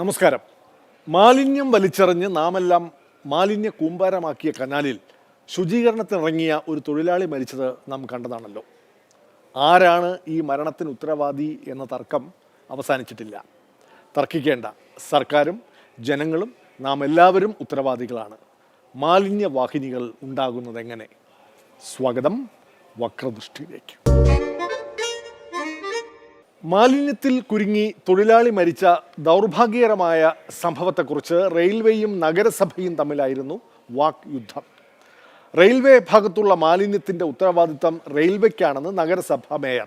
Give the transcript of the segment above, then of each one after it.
നമസ്കാരം. മാലിന്യം വലിച്ചെറിഞ്ഞ് നാമെല്ലാം മാലിന്യ കൂമ്പാരമാക്കിയ കനാലിൽ ശുചീകരണത്തിനിറങ്ങിയ ഒരു തൊഴിലാളി മരിച്ചത് നാം കണ്ടതാണല്ലോ. ആരാണ് ഈ മരണത്തിന് ഉത്തരവാദി എന്ന തർക്കം അവസാനിച്ചിട്ടില്ല. തർക്കിക്കേണ്ട. സർക്കാരും ജനങ്ങളും നാം എല്ലാവരും ഉത്തരവാദികളാണ്. മാലിന്യവാഹിനികൾ ഉണ്ടാകുന്നതെങ്ങനെ? സ്വാഗതം വക്രദൃഷ്ടിയിലേക്ക്. മാലിന്യത്തിൽ കുരുങ്ങി തൊഴിലാളി മരിച്ച ദൗർഭാഗ്യകരമായ സംഭവത്തെക്കുറിച്ച് റെയിൽവേയും നഗരസഭയും തമ്മിലായിരുന്നു വാക് യുദ്ധം. റെയിൽവേ ഭാഗത്തുള്ള മാലിന്യത്തിൻ്റെ ഉത്തരവാദിത്തം റെയിൽവേക്കാണെന്ന് നഗരസഭ മേയർ.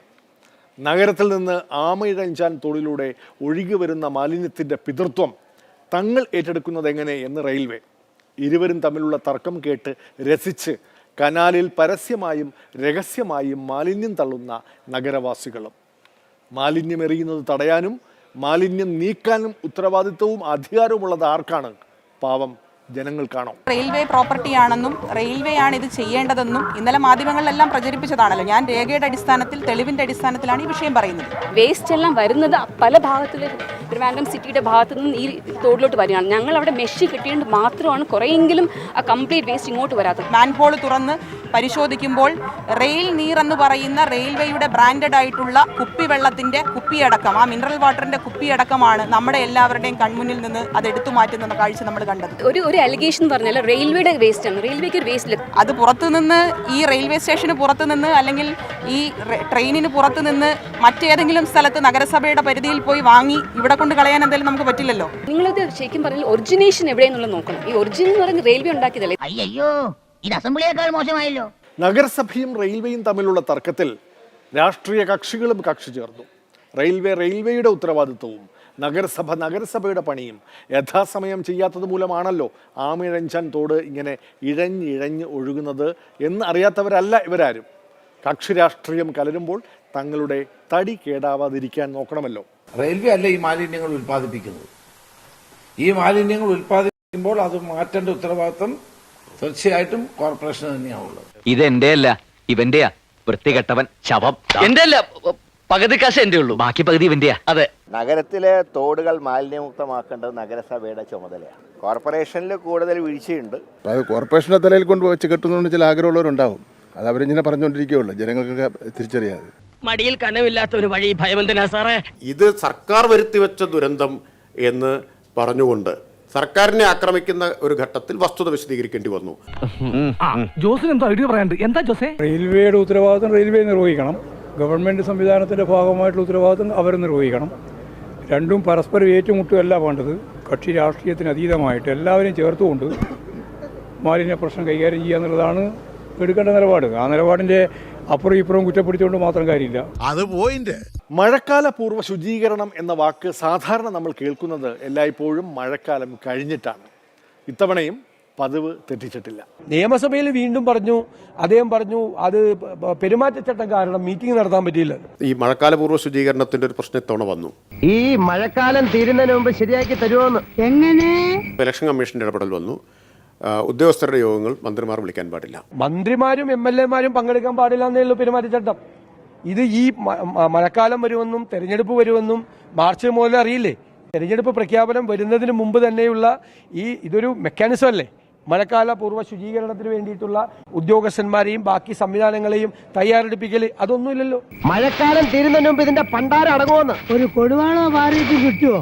നഗരത്തിൽ നിന്ന് ആമയിഴഞ്ചാൻ തോടിലൂടെ ഒഴുകി വരുന്ന മാലിന്യത്തിൻ്റെ പിതൃത്വം തങ്ങൾ ഏറ്റെടുക്കുന്നത് എങ്ങനെ എന്ന് റെയിൽവേ. ഇരുവരും തമ്മിലുള്ള തർക്കം കേട്ട് രസിച്ച് കനാലിൽ പരസ്യമായും രഹസ്യമായും മാലിന്യം തള്ളുന്ന നഗരവാസികളും. മാലിന്യം എറിയുന്നത് തടയാനും മാലിന്യം നീക്കാനും ഉത്തരവാദിത്വവും അധികാരവുമുള്ളത് ആർക്കാണ്? പാവം ജനങ്ങൾക്കാണോ? റെയിൽവേ പ്രോപ്പർട്ടിയാണെന്നും റെയിൽവേ ആണ് ഇത് ചെയ്യേണ്ടതെന്നും ഇന്നലെ മാധ്യമങ്ങളിലെല്ലാം പ്രചരിപ്പിച്ചതാണല്ലോ. ഞാൻ രേഖയുടെ അടിസ്ഥാനത്തിൽ, തെളിവിന്റെ അടിസ്ഥാനത്തിലാണ് ഈ വിഷയം പറയുന്നത്. വേസ്റ്റ് എല്ലാം വരുന്നത് പല ഭാഗത്തുള്ള ട്രിവാൻഡ്രം സിറ്റിയുടെ ഭാഗത്തു നിന്ന് ഈ തോടിലോട്ട് വരികയാണ്. ഞങ്ങൾ അവിടെ മെഷ് കിട്ടിയത് മാത്രമാണ് കുറെയെങ്കിലും ആ കംപ്ലീറ്റ് വേസ്റ്റ് ഇങ്ങോട്ട് വരാത്തത്. മാൻഹോൾ തുറന്ന് പരിശോധിക്കുമ്പോൾ റെയിൽ നീർ എന്ന് പറയുന്ന റെയിൽവേയുടെ ബ്രാൻഡഡ് ആയിട്ടുള്ള കുപ്പിവെള്ളത്തിന്റെ കുപ്പിയടക്കം, ആ മിനറൽ വാട്ടറിന്റെ കുപ്പിയടക്കമാണ് നമ്മുടെ എല്ലാവരുടെയും കൺമുന്നിൽ നിന്ന് അത് എടുത്തു മാറ്റുന്ന കാഴ്ച നമ്മൾ കണ്ടത്. ഒരു അലിഗേഷൻ പറഞ്ഞാൽ റെയിൽവേയുടെ വേസ്റ്റ് ആണ്. റെയിൽവേക്ക് ഒരു വേസ്റ്റ് അത് പുറത്തുനിന്ന്, ഈ റെയിൽവേ സ്റ്റേഷന് പുറത്തുനിന്ന് അല്ലെങ്കിൽ ഈ ട്രെയിനിന് പുറത്തുനിന്ന് മറ്റേതെങ്കിലും സ്ഥലത്ത് നഗരസഭയുടെ പരിധിയിൽ പോയി വാങ്ങി ഇവിടെ കൊണ്ട് കളയാൻ എന്തായാലും നമുക്ക് പറ്റില്ലല്ലോ. നിങ്ങളത് ശരിക്കും പറഞ്ഞാൽ ഒറിജിനേഷൻ എവിടെയെന്നുള്ളത് നോക്കണം. ഈ ഒറിജിനൽ എന്ന് പറയുന്നത് റെയിൽവേ ഉണ്ടാക്കിയതല്ലേ. അയ്യോ, ഇത് അസംബ്ലിയേക്കാൾ മോശമായല്ലോ. നഗരസഭയും റെയിൽവേയും തമ്മിലുള്ള തർക്കത്തിൽ രാഷ്ട്രീയ കക്ഷികളും കക്ഷി ചേർന്നു. റെയിൽവേയുടെ ഉത്തരവാദിത്വവും നഗരസഭയുടെ പണിയും യഥാസമയം ചെയ്യാത്തത് മൂലമാണല്ലോ ആമിഴഞ്ചാൻ തോട് ഇങ്ങനെ ഇഴഞ്ഞിഴഞ്ഞ് ഒഴുകുന്നത് എന്ന് അറിയാത്തവരല്ല ഇവരാരും. കക്ഷി രാഷ്ട്രീയം കലരുമ്പോൾ തങ്ങളുടെ തടി കേടാവാതിരിക്കാൻ നോക്കണമല്ലോ. റെയിൽവേ അല്ല ഈ മാലിന്യങ്ങൾ ഉൽപ്പാദിപ്പിക്കുന്നത്. ഈ മാലിന്യങ്ങൾ ഉൽപ്പാദിപ്പിക്കുമ്പോൾ അത് മാറ്റേണ്ട ഉത്തരവാദിത്വം തീർച്ചയായിട്ടും കോർപ്പറേഷന് തന്നെയാണുള്ളത്. ഇതെന്റെ അല്ല, ഇവന്റെയാ. വൃത്തികെട്ടവൻ ശവം. എന്റെ അല്ല, പകുതി കാശ് എന്റെ ഉള്ളൂ, ബാക്കി പകുതി ഇവന്റെയാ. അതെ, നഗരത്തിലെ തോടുകൾ മാലിന്യമുക്തമാക്കേണ്ടത് നഗരസഭയുടെ ചുമതലയാണ്. കോർപ്പറേഷനിൽ കൂടുതൽ വീഴ്ചയുണ്ട്. അത് കോർപ്പറേഷന്റെ തലയിൽ കൊണ്ട് വെച്ച് കെട്ടുന്നതുകൊണ്ട് ചില ആഗ്രഹമുള്ളവരുണ്ടാവും. അത് അവരിങ്ങനെ പറഞ്ഞുകൊണ്ടിരിക്കുകയുള്ളൂ, ജനങ്ങൾക്കൊക്കെ തിരിച്ചറിയാതെ. മടിയിൽ കനമില്ലാത്ത ഒരു വഴി ഭയമെന്തിനാ സാറേ? ഇത് സർക്കാർ വരുത്തിവെച്ച ദുരന്തം എന്ന് പറഞ്ഞുകൊണ്ട് സർക്കാരിനെ ആക്രമിക്കുന്ന ഒരു ഘട്ടത്തിൽ വസ്തുത വിശദീകരിക്കേണ്ടി വന്നു. ജോസിന് എന്തോ ഐഡിയ പറയാണ്ട്. എന്താ ജോസേ? റെയിൽവേയുടെ ഉത്തരവാദിത്വം റെയിൽവേ നിർവഹിക്കണം. ഗവൺമെൻറ് സംവിധാനത്തിൻ്റെ ഭാഗമായിട്ടുള്ള ഉത്തരവാദിത്വം അവർ നിർവഹിക്കണം. രണ്ടും പരസ്പരം ഏറ്റുമുട്ടുകയല്ല വേണ്ടത്. കക്ഷി രാഷ്ട്രീയത്തിന് അതീതമായിട്ട് എല്ലാവരെയും ചേർത്തുകൊണ്ട് മാലിന്യ പ്രശ്നം കൈകാര്യം ചെയ്യുക എന്നുള്ളതാണ് എടുക്കേണ്ട നിലപാട്. ആ നിലപാടിൻ്റെ അപ്പുറം ഇപ്പുറവും കുറ്റപ്പെടുത്തിക്കൊണ്ട് മാത്രം കാര്യമില്ല. അത് പോയിന്റ്. മഴക്കാല പൂർവ്വ ശുചീകരണം എന്ന വാക്ക് സാധാരണ നമ്മൾ കേൾക്കുന്നത് എല്ലായ്പ്പോഴും മഴക്കാലം കഴിഞ്ഞിട്ടാണ്. ഇത്തവണയും പതിവ് തെറ്റിച്ചിട്ടില്ല. നിയമസഭയിൽ വീണ്ടും അദ്ദേഹം പറഞ്ഞു അത് പെരുമാറ്റച്ചട്ടം കാരണം മീറ്റിംഗ് നടത്താൻ പറ്റിയില്ല. ഈ മഴക്കാല പൂർവ്വ ശുചീകരണത്തിന്റെ ഒരു പ്രശ്നം ഇത്തവണ വന്നു. ഈ മഴക്കാലം തീരുന്നതിന് മുമ്പ് ശരിയാക്കി തരുമോന്ന്? എങ്ങനെ? ഇലക്ഷൻ കമ്മീഷന്റെ ഇടപെടൽ വന്നു. ഉദ്യോഗസ്ഥരുടെ യോഗങ്ങൾ മന്ത്രിമാർ വിളിക്കാൻ പാടില്ല. മന്ത്രിമാരും MLA-മാരും പങ്കെടുക്കാൻ പാടില്ല എന്നേ പെരുമാറ്റച്ചട്ടം. ഇത് ഈ മഴക്കാലം വരുമെന്നും തെരഞ്ഞെടുപ്പ് വരുമെന്നും മാർച്ച് മുതൽ അറിയില്ലേ? തെരഞ്ഞെടുപ്പ് പ്രഖ്യാപനം വരുന്നതിന് മുമ്പ് തന്നെയുള്ള ഇതൊരു മെക്കാനിസം അല്ലേ? മഴക്കാല പൂർവ്വ ശുചീകരണത്തിന് വേണ്ടിയിട്ടുള്ള ഉദ്യോഗസ്ഥന്മാരെയും ബാക്കി സംവിധാനങ്ങളെയും തയ്യാറെടുപ്പിക്കൽ അതൊന്നുമില്ലല്ലോ. മഴക്കാലം തീരുന്നതിന് മുമ്പ് ഇതിന്റെ പണ്ടാരം അടങ്ങുമെന്ന് ഒരു കൊടുവാണോ മാറിയിട്ട് കിട്ടുമോ?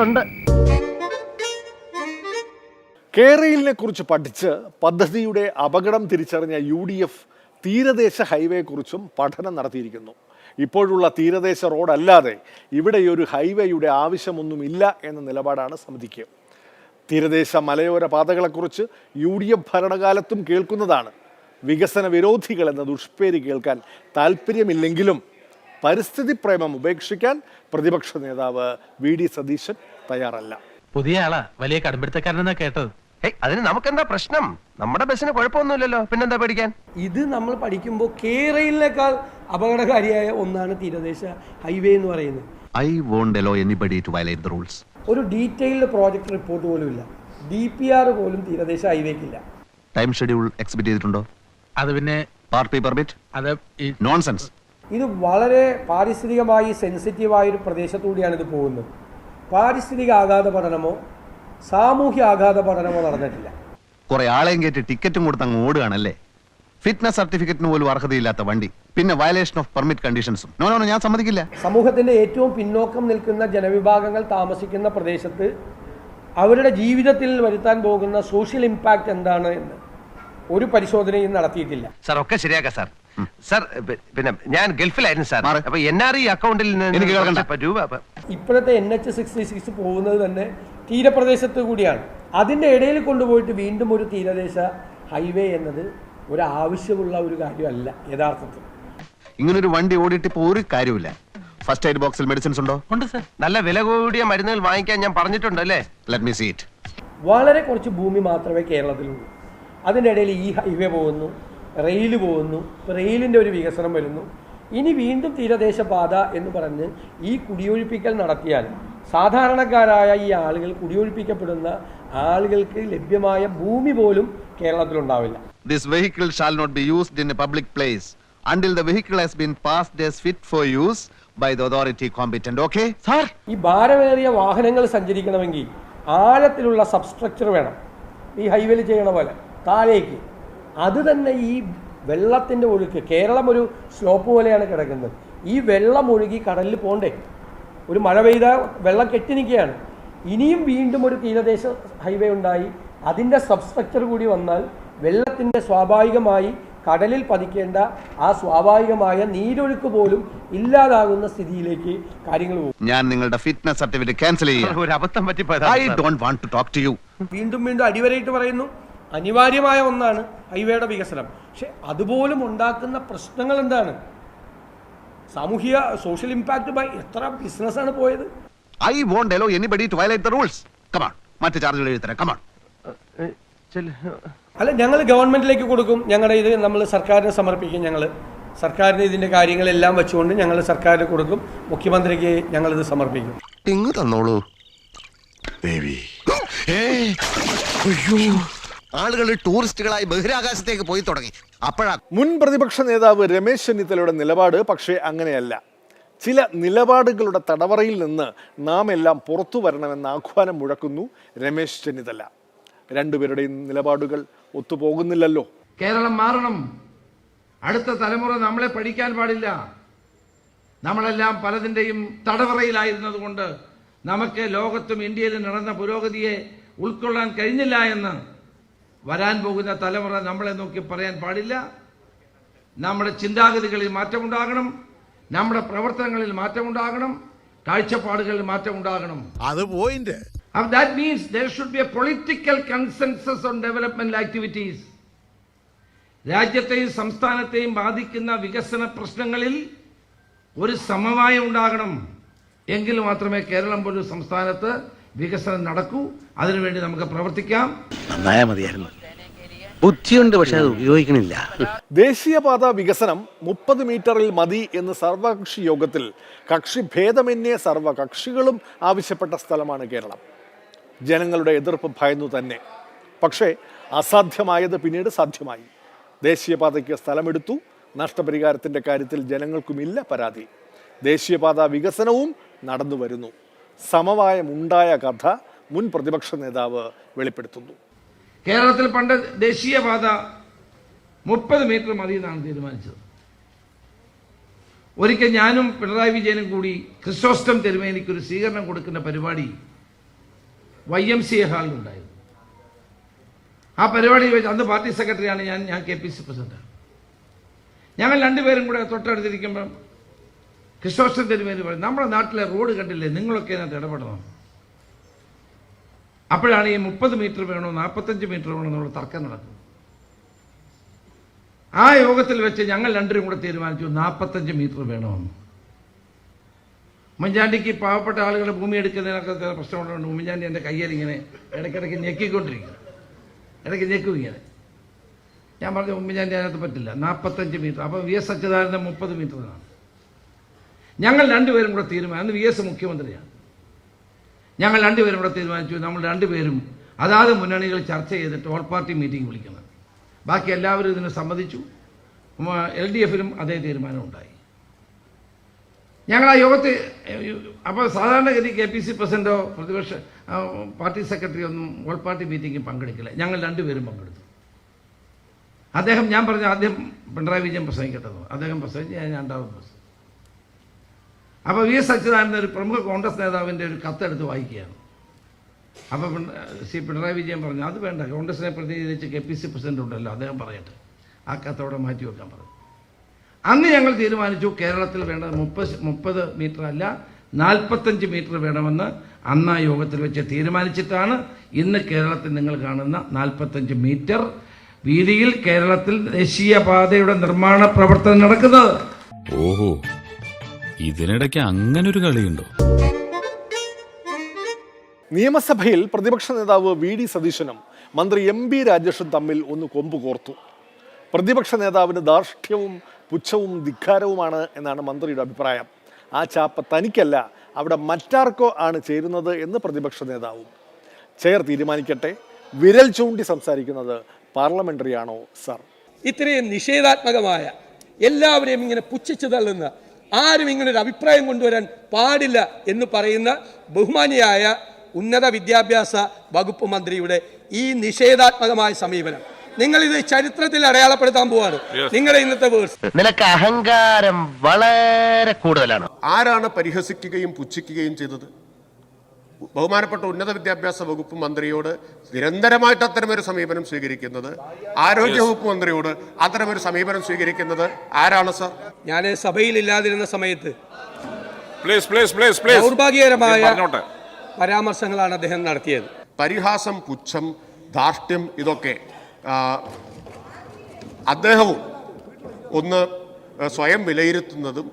ഉണ്ട്. കേരളിനെ കുറിച്ച് പഠിച്ച് പദ്ധതിയുടെ അപകടം തിരിച്ചറിഞ്ഞ UDF തീരദേശ ഹൈവേയെക്കുറിച്ചും പഠനം നടത്തിയിരിക്കുന്നു. ഇപ്പോഴുള്ള തീരദേശ റോഡല്ലാതെ ഇവിടെ ഒരു ഹൈവേയുടെ ആവശ്യമൊന്നുമില്ല എന്ന നിലപാടാണ് സമിതിക്ക്. തീരദേശ മലയോര പാതകളെക്കുറിച്ച് UDF ഭരണകാലത്തും കേൾക്കുന്നതാണ്. വികസന വിരോധികൾ എന്ന ദുഷ്പേര് കേൾക്കാൻ താല്പര്യമില്ലെങ്കിലും പരിസ്ഥിതി പ്രേമം ഉപേക്ഷിക്കാൻ പ്രതിപക്ഷ നേതാവ് VD സതീശൻ തയ്യാറല്ല. പുതിയ ആളാ, വലിയ കടുംപിടുത്തക്കാരനെന്നാ കേട്ടത്. അതിന് നമുക്കെന്താ പ്രശ്നം? നമ്മുടെ ബസ്സിന് കുഴപ്പമൊന്നുമില്ലല്ലോ, പിന്നെന്താ പഠിക്കാൻ? ഇത് നമ്മൾ പഠിക്കുമ്പോൾ കേരളിനേക്കാൾ അപകടകാരിയായ ഒന്നാണ് തീരദേശ ഹൈവേ എന്ന് പറയുന്നത്. I won't allow anybody to violate the rules. ഒരു ഡീറ്റെയിൽഡ് പ്രോജക്റ്റ് റിപ്പോർട്ട് പോലും ഇല്ല. DPR പോലും തീരദേശ ഹൈവേക്കില്ല. ടൈം ഷെഡ്യൂൾ എക്സിബിറ്റ് ചെയ്തിട്ടുണ്ടോ? അത് പിന്നെ പാർട്ടി പെർമിറ്റ്? അത് നോൺസെൻസ്. ഇത് വളരെ പാരിസ്ഥിതികമായി സെൻസിറ്റീവായ ഒരു പ്രദേശത്തുകൂടിയാണ് ഇത് പോകുന്നത്. പാരിസ്ഥിതിക ആഘാത പഠനമോ സാമൂഹ്യ ആഘാത പഠനമോ നടന്നിട്ടില്ല. കുറെ ആളെയും കയറ്റി ടിക്കറ്റും കൊടുത്ത് അങ്ങ് ഓടുകയാണല്ലേ. ഫിറ്റ്നസ് സർട്ടിഫിക്കറ്റിന് പോലും അർഹതയില്ലാത്ത വണ്ടി, പിന്നെ വയലേഷൻ ഓഫ് പെർമിറ്റ് കണ്ടീഷൻസും. നോ ഞാൻ സമ്മതിക്കില്ല. സമൂഹത്തിന്റെ ഏറ്റവും പിന്നോക്കം നിൽക്കുന്ന ജനവിഭാഗങ്ങൾ താമസിക്കുന്ന പ്രദേശത്ത് അവരുടെ ജീവിതത്തിൽ വരുത്താൻ പോകുന്ന സോഷ്യൽ ഇമ്പാക്റ്റ് എന്താണ് എന്ന് ഒരു പരിശോധനയും നടത്തിയിട്ടില്ല. സാർ ഒക്കെ ശരിയാക്കാം സാർ. സാർ പിന്നെ ഞാൻ ഗൾഫിലായിരുന്നു സാർ. അപ്പൊ NRE അക്കൗണ്ടിൽ രൂപ ഇപ്പോഴത്തെ NH-66 പോകുന്നത് തന്നെ തീരപ്രദേശത്ത് കൂടിയാണ്. അതിന്റെ ഇടയിൽ കൊണ്ടുപോയിട്ട് വീണ്ടും ഒരു തീരദേശ ഹൈവേ എന്നത് ഒരു ആവശ്യമുള്ള ഒരു കാര്യമല്ല യഥാർത്ഥത്തിൽ. ഇങ്ങനൊരു വണ്ടി ഓടിയിട്ട് ഇപ്പൊ ഒരു കാര്യമില്ല. ഫസ്റ്റ് എയ്ഡ് ബോക്സിൽ മെഡിസിൻസ് ഉണ്ടോ? ഉണ്ട് സാർ. നല്ല വില കൂടിയ മരുന്നുകൾ വാങ്ങിക്കാൻ ഞാൻ പറഞ്ഞിട്ടുണ്ട് അല്ലേ. Let me see it. വളരെ കുറച്ച് ഭൂമി മാത്രമേ കേരളത്തിലുള്ളൂ. അതിൻ്റെ ഇടയിൽ ഈ ഹൈവേ പോകുന്നു, റെയിൽ പോകുന്നു, റെയിലിൻ്റെ ഒരു വികസനം വരുന്നു. ഇനി വീണ്ടും തീരദേശ പാത എന്ന് പറഞ്ഞ് ഈ കുടിയൊഴിപ്പിക്കൽ നടത്തിയാൽ സാധാരണക്കാരായ ഈ ആളുകൾ, കുടിയൊഴിപ്പിക്കപ്പെടുന്ന ആളുകൾക്ക് ലഭ്യമായ ഭൂമി പോലും കേരളത്തിലുണ്ടാവില്ല. This vehicle shall not be used in a public place until the vehicle has been passed as fit for use by the authority competent. Okay, sir? ഈ ഭാരമേറിയ വാഹനങ്ങൾ സഞ്ചരിക്കണമെങ്കിൽ ആഴത്തിലുള്ള സബ്സ്ട്രക്ചർ വേണം. ഈ ഹൈവേയിൽ ചെയ്യണ പോലെ താഴേക്ക്. അത് തന്നെ ഈ വെള്ളത്തിൻ്റെ ഒഴുക്ക്, കേരളം ഒരു സ്ലോപ്പ് പോലെയാണ് കിടക്കുന്നത്. ഈ വെള്ളം ഒഴുകി കടലിൽ പോണ്ടേ? ഒരു മഴ പെയ്താൽ വെള്ളം കെട്ടി നിൽക്കുകയാണ്. ഇനിയും വീണ്ടും ഒരു തീരദേശ ഹൈവേ ഉണ്ടായി അതിൻ്റെ സബ്സ്ട്രക്ചർ കൂടി വന്നാൽ വെള്ളത്തിൻ്റെ സ്വാഭാവികമായി കടലിൽ പതിക്കേണ്ട ആ സ്വാഭാവികമായ നീരൊഴുക്ക് പോലും ഇല്ലാതാകുന്ന സ്ഥിതിയിലേക്ക് കാര്യങ്ങൾ പോകും. ഞാൻ നിങ്ങളുടെ ഫിറ്റ്നസ് സർട്ടിഫിക്കറ്റ് ക്യാൻസൽ ചെയ്യാം. ഒരു അബദ്ധം പറ്റിപ്പോയത്. I don't want to talk to you. വീണ്ടും അടിവരയിട്ട് പറയുന്നു, അനിവാര്യമായ ഒന്നാണ് ഹൈവേയുടെ വികസനം. പക്ഷെ അതുപോലും ഉണ്ടാക്കുന്ന പ്രശ്നങ്ങൾ എന്താണ്? സാമൂഹിക സോഷ്യൽ ഇമ്പാക്റ്റ് എത്ര ബിസിനസ്സാണ് പോയത്? I won't allow anybody to violate the rules. Come on. മറ്റു ചാർജുകൾ എഴുതരാം. Come on. അല്ല, ഞങ്ങൾ ഗവൺമെന്റിലേക്ക് കൊടുക്കും. ഞങ്ങളുടെ ഇത് നമ്മൾ സർക്കാരിന് സമർപ്പിക്കും. ഞങ്ങൾ സർക്കാരിന് ഇതിന്റെ കാര്യങ്ങളെല്ലാം വെച്ചുകൊണ്ട് ഞങ്ങൾ സർക്കാരിന് കൊടുക്കും. മുഖ്യമന്ത്രിക്ക് ഞങ്ങളിത് സമർപ്പിക്കും. ഇങ്ങ് തന്നോളൂ. ആളുകൾ ടൂറിസ്റ്റുകളായി ബഹിരാകാശത്തേക്ക് പോയി തുടങ്ങി. അപ്പോഴാ മുൻ പ്രതിപക്ഷ നേതാവ് രമേശ് ചെന്നിത്തലയുടെ നിലപാട് പക്ഷേ അങ്ങനെയല്ല. ചില നിലപാടുകളുടെ തടവറയിൽ നിന്ന് നാം എല്ലാം പുറത്തു വരണമെന്ന് ആഹ്വാനം മുഴക്കുന്നു രമേശ് ചെന്നിത്തല. രണ്ടുപേരുടെയും നിലപാടുകൾ ഒത്തുപോകുന്നില്ലല്ലോ. കേരളം മാറണം. അടുത്ത തലമുറ നമ്മളെ പഠിക്കാൻ പാടില്ല. നമ്മളെല്ലാം പലതിൻ്റെയും തടവറയിലായിരുന്നത് കൊണ്ട് നമുക്ക് ലോകത്തും ഇന്ത്യയിലും നടന്ന പുരോഗതിയെ ഉൾക്കൊള്ളാൻ കഴിഞ്ഞില്ല എന്ന് വരാൻ പോകുന്ന തലമുറ നമ്മളെ നോക്കി പറയാൻ പാടില്ല. നമ്മുടെ ചിന്താഗതികളിൽ മാറ്റമുണ്ടാകണം, നമ്മുടെ പ്രവർത്തനങ്ങളിൽ മാറ്റമുണ്ടാകണം, കാഴ്ചപ്പാടുകളിൽ മാറ്റമുണ്ടാകണം. അത് point. That means there should be a political consensus on development activities. രാജ്യത്തെയും സംസ്ഥാനത്തെയും ബാധിക്കുന്ന വികസന പ്രശ്നങ്ങളിൽ ഒരു സമവായം ഉണ്ടാകണം. എങ്കിൽ മാത്രമേ കേരളം പോലൊരു സംസ്ഥാനത്ത് വികസനം നടക്കൂ. അതിനുവേണ്ടി നമുക്ക് പ്രവർത്തിക്കാം. നന്നായാ മതിയായിരുന്നു. ബുദ്ധിയുണ്ട്, പക്ഷെ അത് ഉപയോഗിക്കണില്ല. ദേശീയപാത വികസനം 30 മീറ്ററിൽ മതി എന്ന് സർവകക്ഷി യോഗത്തിൽ കക്ഷി ഭേദമന്യേ സർവകക്ഷികളും ആവശ്യപ്പെട്ട സ്ഥലമാണ് കേരളം. ജനങ്ങളുടെ എതിർപ്പ് ഭയന്നു തന്നെ. പക്ഷേ അസാധ്യമായത് പിന്നീട് സാധ്യമായി. ദേശീയപാതയ്ക്ക് സ്ഥലമെടുത്തു. നഷ്ടപരിഹാരത്തിൻ്റെ കാര്യത്തിൽ ജനങ്ങൾക്കുമില്ല പരാതി. ദേശീയപാത വികസനവും നടന്നു വരുന്നു. സമവായമുണ്ടായ കഥ മുൻ പ്രതിപക്ഷ നേതാവ് വെളിപ്പെടുത്തുന്നു. കേരളത്തിൽ പണ്ട് ദേശീയപാത 30 മീറ്റർ മതി എന്നാണ് തീരുമാനിച്ചത്. ഒരിക്കൽ ഞാനും പിണറായി വിജയനും കൂടി ക്രിസോസ്റ്റം തിരുമേനിക്കൊരു സ്വീകരണം കൊടുക്കുന്ന പരിപാടി YMCA ഹാളിലുണ്ടായിരുന്നു. ആ പരിപാടിയിൽ വെച്ച് അന്ന് പാർട്ടി സെക്രട്ടറിയാണ് ഞാൻ KPC പ്രസിഡന്റ്. ഞങ്ങൾ രണ്ടുപേരും കൂടെ തൊട്ടടുത്തിരിക്കുമ്പം ക്രിസോസ്റ്റം തിരുമേനി പറയും, നമ്മുടെ നാട്ടിലെ റോഡ് കണ്ടില്ലേ, നിങ്ങളൊക്കെ അതിനകത്ത് ഇടപെടണം. അപ്പോഴാണ് ഈ 30 മീറ്റർ വേണോ 45 മീറ്റർ വേണോ എന്നുള്ള തർക്കം നടക്കുന്നത്. ആ യോഗത്തിൽ വെച്ച് ഞങ്ങൾ രണ്ടുപേരും കൂടെ തീരുമാനിച്ചു 45 മീറ്റർ വേണമെന്ന്. ഉമ്മൻചാണ്ടിക്ക് പാവപ്പെട്ട ആളുകളെ ഭൂമി എടുക്കുന്നതിനൊക്കെ പ്രശ്നമുള്ളതുകൊണ്ട് ഉമ്മൻചാണ്ടി എൻ്റെ കയ്യിൽ ഇങ്ങനെ ഇടയ്ക്കിടയ്ക്ക് ഞെക്കിക്കൊണ്ടിരിക്കും, ഇടയ്ക്ക് ഞെക്കും ഇങ്ങനെ. ഞാൻ പറഞ്ഞു ഉമ്മൻചാണ്ടി അതിനകത്ത് പറ്റില്ല, 45 മീറ്റർ. അപ്പോൾ VS അച്യുതാനന്ദൻ 30 മീറ്ററിനാണ്. ഞങ്ങൾ രണ്ടുപേരും കൂടെ തീരുമാനം, VS മുഖ്യമന്ത്രിയാണ്. ഞങ്ങൾ രണ്ടുപേരും കൂടെ തീരുമാനിച്ചു, നമ്മൾ രണ്ടുപേരും അതാത് മുന്നണികൾ ചർച്ച ചെയ്തിട്ട് ഓൾ പാർട്ടി മീറ്റിംഗ് വിളിക്കണം. ബാക്കി എല്ലാവരും ഇതിന് സമ്മതിച്ചു. LDFിലും അതേ തീരുമാനം ഉണ്ടായി. ഞങ്ങൾ ആ യോഗത്തിൽ അപ്പോൾ സാധാരണഗതി KPC പ്രസിഡന്റോ പ്രതിപക്ഷ പാർട്ടി സെക്രട്ടറി ഒന്നും ഓൾ പാർട്ടി മീറ്റിംഗിൽ പങ്കെടുക്കില്ല. ഞങ്ങൾ രണ്ടുപേരും പങ്കെടുത്തു. അദ്ദേഹം, ഞാൻ പറഞ്ഞ ആദ്യം പിണറായി വിജയൻ പ്രസംഗിക്കട്ടെ, അദ്ദേഹം പ്രസംഗിച്ച് ഞാൻ രണ്ടാമത് പ്രസംഗിച്ചു. അപ്പോൾ VS അച്യുതാനന്ദൻ ഒരു പ്രമുഖ കോൺഗ്രസ് നേതാവിൻ്റെ ഒരു കത്തെടുത്ത് വായിക്കുകയാണ്. അപ്പോൾ പിണറായി വിജയൻ പറഞ്ഞു, അത് വേണ്ട, കോൺഗ്രസിനെ പ്രതിനിധീകരിച്ച് KPC പ്രസിഡന്റ് ഉണ്ടല്ലോ, അദ്ദേഹം പറയട്ടെ, ആ കത്തോടെ മാറ്റി വെക്കാൻ പറഞ്ഞു. അന്ന് ഞങ്ങൾ തീരുമാനിച്ചു കേരളത്തിൽ വേണ്ടത് 30 മീറ്റർ അല്ല 45 മീറ്റർ വേണമെന്ന് അന്ന് ആ യോഗത്തിൽ വെച്ച് തീരുമാനിച്ചിട്ടാണ് ഇന്ന് കേരളത്തിൽ നിങ്ങൾ കാണുന്ന 45 മീറ്റർ വീതിയിൽ കേരളത്തിൽ ദേശീയപാതയുടെ നിർമ്മാണ പ്രവർത്തനം നടക്കുന്നത്. ഓഹോ, ഇതിനിടയ്ക്ക് അങ്ങനൊരു കളിയുണ്ടോ? നിയമസഭയിൽ പ്രതിപക്ഷ നേതാവ് VD സതീശനും മന്ത്രി MB രാജേഷും തമ്മിൽ ഒന്ന് കൊമ്പ് കോർത്തു. പ്രതിപക്ഷ നേതാവിന് ധാർഷ്ട്യവും പുച്ഛവും ധിക്കാരവുമാണ് എന്നാണ് മന്ത്രിയുടെ അഭിപ്രായം. ആ ചാപ്പ തനിക്കല്ല, അവിടെ മറ്റാർക്കോ ആണ് ചേരുന്നത് എന്ന് പ്രതിപക്ഷ നേതാവും. ചെയർ തീരുമാനിക്കട്ടെ, വിരൽ ചൂണ്ടി സംസാരിക്കുന്നത് പാർലമെന്ററി ആണോ സർ? ഇത്രയും നിഷേധാത്മകമായ, എല്ലാവരെയും ഇങ്ങനെ പുച്ഛിച്ചു തള്ളുന്ന, ആരും ഇങ്ങനെ ഒരു അഭിപ്രായം കൊണ്ടുവരാൻ പാടില്ല എന്ന് പറയുന്ന ബഹുമാനിയായ ഉന്നത വിദ്യാഭ്യാസ വകുപ്പ് മന്ത്രിയുടെ ഈ നിഷേധാത്മകമായ സമീപനം നിങ്ങൾ ഇത് ചരിത്രത്തിൽ അടയാളപ്പെടുത്താൻ പോവാണ്. നിങ്ങളുടെ ഇന്നത്തെ വേഴ്സ്. നിനക്ക് അഹങ്കാരം വളരെ കൂടുതലാണ്. ആരാണ് പരിഹസിക്കുകയും പുച്ഛിക്കുകയും ചെയ്തത്? ബഹുമാനപ്പെട്ട ഉന്നത വിദ്യാഭ്യാസ വകുപ്പ് മന്ത്രിയോട് നിരന്തരമായിട്ട് അത്തരമൊരു സമീപനം സ്വീകരിക്കുന്നത്, ആരോഗ്യ വകുപ്പ് മന്ത്രിയോട് അത്തരമൊരു സമീപനം സ്വീകരിക്കുന്നത് ആരാണ് സർ? ഞാൻ സഭയിൽ ഇല്ലാതിരുന്ന സമയത്ത് ദൗർഭാഗ്യകരമായ പരാമർശങ്ങളാണ് അദ്ദേഹം നടത്തിയത്. പരിഹാസം, പുച്ഛം, ധാർഷ്ട്യം, ഇതൊക്കെ അദ്ദേഹവും ഒന്ന് സ്വയം വിലയിരുത്തുന്നതും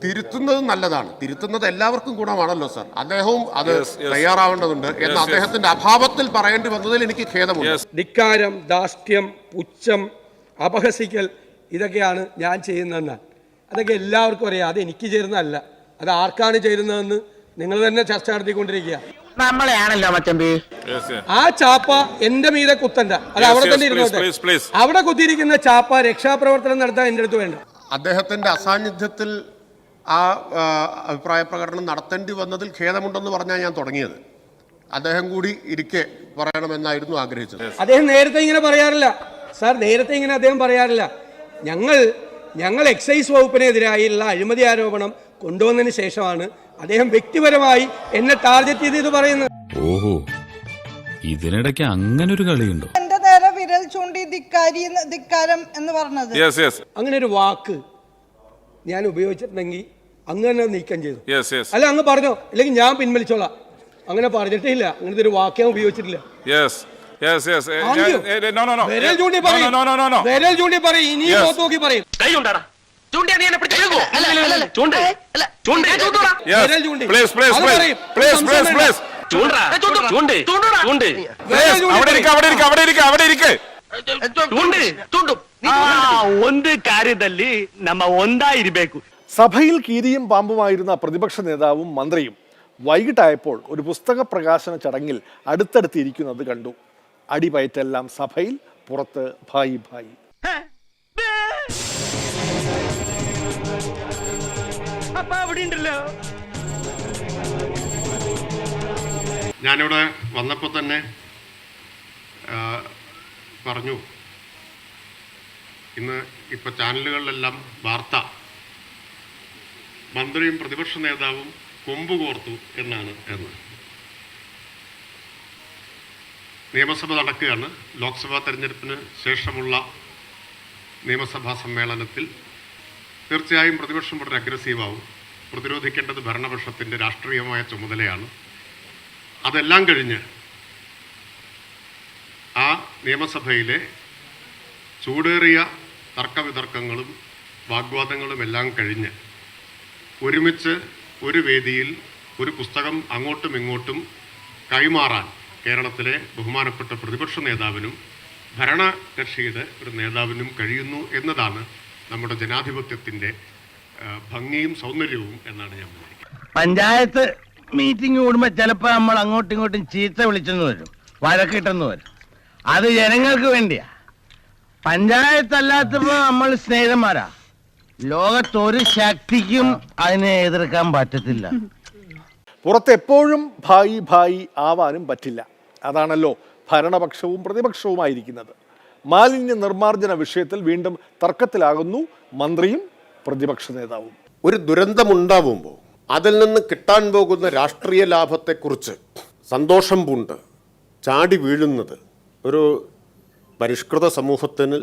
തിരുത്തുന്നതും നല്ലതാണ്. തിരുത്തുന്നത് എല്ലാവർക്കും ഗുണമാണല്ലോ സർ. അദ്ദേഹവും അത് തയ്യാറാവേണ്ടതുണ്ട് എന്ന് അദ്ദേഹത്തിന്റെ അഭാവത്തിൽ പറയേണ്ടി വന്നതിൽ എനിക്ക് ഖേദമുണ്ട്. ധിക്കാരം, ധാർഷ്ട്യം, പുച്ഛം, അപഹസിക്കൽ, ഇതൊക്കെയാണ് ഞാൻ ചെയ്യുന്നതെന്നാൽ അതൊക്കെ എല്ലാവർക്കും അറിയാം. അത് എനിക്ക് ചേരുന്നതല്ല, അത് ആർക്കാണ് ചേരുന്നതെന്ന് നിങ്ങൾ തന്നെ ചർച്ച നടത്തിക്കൊണ്ടിരിക്കുക. നമ്മളെയാണല്ലോ മച്ചമ്പി. ആ ചാപ്പ എന്റെ മീതെ കുത്തണ്ട, അത് അവിടെ തന്നെ ഇരുന്നോട്ടെ. അവിടെ കുത്തിയിരിക്കുന്ന ചാപ്പ രക്ഷാപ്രവർത്തനം നടത്താൻ എന്റെ അടുത്ത് വേണ്ട. അദ്ദേഹത്തിന്റെ അസാന്നിധ്യത്തിൽ ആ അഭിപ്രായ പ്രകടനം നടത്തേണ്ടി വന്നതിൽ ഖേദമുണ്ടെന്ന് പറഞ്ഞാൽ ഞാൻ തുടങ്ങിയത്. അദ്ദേഹം കൂടി ഇരിക്കെ പറയണമെന്നായിരുന്നു ആഗ്രഹിച്ചത്. അദ്ദേഹം നേരത്തെ ഇങ്ങനെ പറയാറില്ല സാർ, നേരത്തെ ഇങ്ങനെ അദ്ദേഹം പറയാറില്ല. ഞങ്ങൾ എക്സൈസ് വകുപ്പിനെതിരായുള്ള അഴിമതി ആരോപണം കൊണ്ടുവന്നതിന് ശേഷമാണ് അദ്ദേഹം വ്യക്തിപരമായി എന്നെ ടാർഗറ്റ് ചെയ്ത് ഇത് പറയുന്നത്. ഓഹോ, ഇതിനിടയ്ക്ക് അങ്ങനൊരു കളിയുണ്ടോ? എന്റെ നേരെ വിരൽ ചൂണ്ടി ധിക്കാരം എന്ന് പറഞ്ഞത്, അങ്ങനെ ഒരു വാക്ക് ഞാൻ ഉപയോഗിച്ചിട്ടുണ്ടെങ്കിൽ അങ്ങനെ നീക്കം ചെയ്തു. അല്ല, അങ്ങ് പറഞ്ഞോ, അല്ലെങ്കിൽ ഞാൻ പിൻവലിച്ചോളാം. അങ്ങനെ പറഞ്ഞിട്ടേ ഇല്ല, അങ്ങനത്തെ ഒരു വാക്ക് ഞാൻ ഉപയോഗിച്ചിട്ടില്ല. വിരൽ ചൂണ്ടി പറയും, വിരൽ ചൂണ്ടി പറയും, ഇനി നോക്കി പറയും. സഭയിൽ കീരിയും പാമ്പുമായിരുന്ന പ്രതിപക്ഷ നേതാവും മന്ത്രിയും വൈകിട്ടായപ്പോൾ ഒരു പുസ്തക പ്രകാശന ചടങ്ങിൽ അടുത്തടുത്തിരിക്കുന്നത് കണ്ടു. അടിപയറ്റെല്ലാം സഭയിൽ, പുറത്ത് ഭായി ഭായി. ഞാനിവിടെ വന്നപ്പോൾ തന്നെ പറഞ്ഞു, ഇന്ന് ഇപ്പോൾ ചാനലുകളിലെല്ലാം വാർത്ത മന്ത്രിയും പ്രതിപക്ഷ നേതാവും കൊമ്പ് കോർത്തു എന്ന്. നിയമസഭ നടക്കുകയാണ്. ലോക്സഭാ തെരഞ്ഞെടുപ്പിന് ശേഷമുള്ള നിയമസഭാ സമ്മേളനത്തിൽ തീർച്ചയായും പ്രതിപക്ഷം വളരെ അഗ്രസീവാവും. പ്രതിരോധിക്കേണ്ടത് ഭരണപക്ഷത്തിൻ്റെ രാഷ്ട്രീയമായ ചുമതലയാണ്. അതെല്ലാം കഴിഞ്ഞ് ആ നിയമസഭയിലെ ചൂടേറിയ തർക്കവിതർക്കങ്ങളും വാഗ്വാദങ്ങളും എല്ലാം കഴിഞ്ഞ് ഒരുമിച്ച് ഒരു വേദിയിൽ ഒരു പുസ്തകം അങ്ങോട്ടും ഇങ്ങോട്ടും കൈമാറാൻ കേരളത്തിലെ ബഹുമാനപ്പെട്ട പ്രതിപക്ഷ നേതാവിനും ഭരണകക്ഷിയുടെ ഒരു നേതാവിനും കഴിയുന്നു എന്നതാണ് നമ്മുടെ ജനാധിപത്യത്തിൻ്റെ ഭംഗിയും സൗന്ദര്യവും എന്നാണ് ഞാൻ വിചാരിക്കുന്നത്. പഞ്ചായത്ത് മീറ്റിംഗ് കൂടുമ്പോൾ ചിലപ്പോൾ നമ്മൾ അങ്ങോട്ടും ഇങ്ങോട്ടും ചീത്ത വിളിച്ചെന്ന് വരും, വഴക്കിട്ടെന്ന് വരും. അത് ജനങ്ങൾക്ക് വേണ്ടിയാ. പഞ്ചായത്ത് അല്ലാത്തപ്പോൾ നമ്മൾ സ്നേഹിതന്മാരാ. ലോകത്തൊരു ശക്തിക്കും അതിനെ എതിർക്കാൻ പറ്റത്തില്ല. പുറത്തെപ്പോഴും ഭായി ഭായി ആവാനും പറ്റില്ല. അതാണല്ലോ ഭരണപക്ഷവും പ്രതിപക്ഷവുമായിരിക്കുന്നത്. മാലിന്യ നിർമ്മാർജ്ജന വിഷയത്തിൽ വീണ്ടും തർക്കത്തിലാകുന്നു മന്ത്രിയും പ്രതിപക്ഷ നേതാവും. ഒരു ദുരന്തമുണ്ടാവുമ്പോൾ അതിൽ നിന്ന് കിട്ടാൻ പോകുന്ന രാഷ്ട്രീയ ലാഭത്തെക്കുറിച്ച് സന്തോഷം പൂണ്ട് ചാടി വീഴുന്നത് ഒരു പരിഷ്കൃത സമൂഹത്തിന്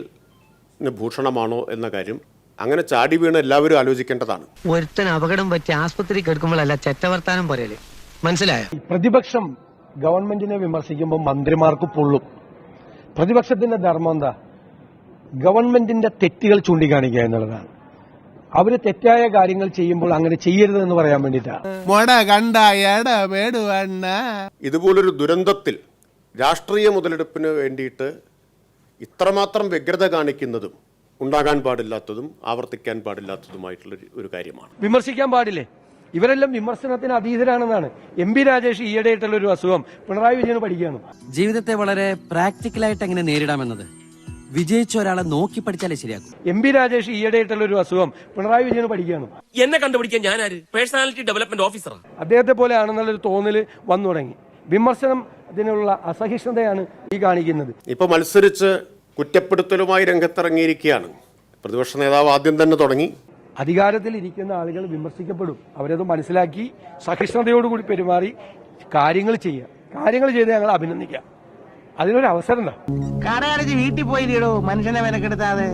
ഭൂഷണമാണോ എന്ന കാര്യം അങ്ങനെ ചാടി വീണ് എല്ലാവരും ആലോചിക്കേണ്ടതാണ്. ഒരുത്തൻ അപകടം പറ്റി ആസ്പത്രി കിടക്കുമ്പോഴല്ല ചെറ്റവർത്താനം പറയല്, മനസ്സിലായോ? പ്രതിപക്ഷം ഗവൺമെന്റിനെ വിമർശിക്കുമ്പോൾ മന്ത്രിമാർക്ക് പൊള്ളും. പ്രതിപക്ഷത്തിന്റെ ധർമ്മം എന്താ? ഗവൺമെന്റിന്റെ തെറ്റുകൾ ചൂണ്ടിക്കാണിക്കുക എന്നുള്ളതാണ്. അവര് തെറ്റായ കാര്യങ്ങൾ ചെയ്യുമ്പോൾ അങ്ങനെ ചെയ്യരുത് എന്ന് പറയാൻ വേണ്ടിയിട്ടാണ്. ഇതുപോലൊരു ദുരന്തത്തിൽ രാഷ്ട്രീയ മുതലെടുപ്പിന് വേണ്ടിയിട്ട് ഇത്രമാത്രം വ്യഗ്രത കാണിക്കുന്നതും ഉണ്ടാകാൻ പാടില്ലാത്തതും ആവർത്തിക്കാൻ പാടില്ലാത്തതുമായിട്ടുള്ള ഒരു കാര്യമാണ്. വിമർശിക്കാൻ പാടില്ലേ? ഇവരെല്ലാം വിമർശനത്തിന് അതീതരാണെന്നാണ്. MP രാജേഷ് ഈയിടെയായിട്ടുള്ള ഒരു അസുഖം പിണറായി വിജയന് പഠിക്കുകയാണ്. ജീവിതത്തെ വളരെ പ്രാക്ടിക്കലായിട്ട് എങ്ങനെ നേരിടാമെന്നത് വിജയിച്ച ഒരാളെ നോക്കി പഠിച്ചാലേ ശരിയാക്കും. MP രാജേഷ് ഈയിടെയായിട്ടുള്ള ഒരു അസുഖം പിണറായി വിജയന് പഠിക്കുകയാണ്. എന്നെ കണ്ടുപിടിക്കാൻ ഞാനാര്? പേഴ്സണാലിറ്റി ഡെവലപ്മെന്റ് ഓഫീസറാണ്. അദ്ദേഹത്തെ പോലെ ആണെന്നുള്ളൊരു തോന്നല് വന്നു തുടങ്ങി. വിമർശനം അതിനുള്ള അസഹിഷ്ണുതയാണ് ഈ കാണിക്കുന്നത്. ഇപ്പൊ മത്സരിച്ച് കുറ്റപ്പെടുത്തലുമായി രംഗത്തിറങ്ങിയിരിക്കുകയാണ് പ്രതിപക്ഷ നേതാവ്. ആദ്യം തന്നെ തുടങ്ങി. അധികാരത്തിൽ ഇരിക്കുന്ന ആളുകൾ വിമർശിക്കപ്പെടും. അവരത് മനസ്സിലാക്കി സഹിഷ്ണുതയോടുകൂടി പെരുമാറി കാര്യങ്ങൾ ചെയ്യുക. കാര്യങ്ങൾ ചെയ്ത് ഞങ്ങൾ അഭിനന്ദിക്കാം. അതിനൊരു അവസരം എന്താ? കടയടച്ച് വീട്ടിൽ പോയില്ലയോ മനുഷ്യനെ മെനക്കെടുത്താതെ?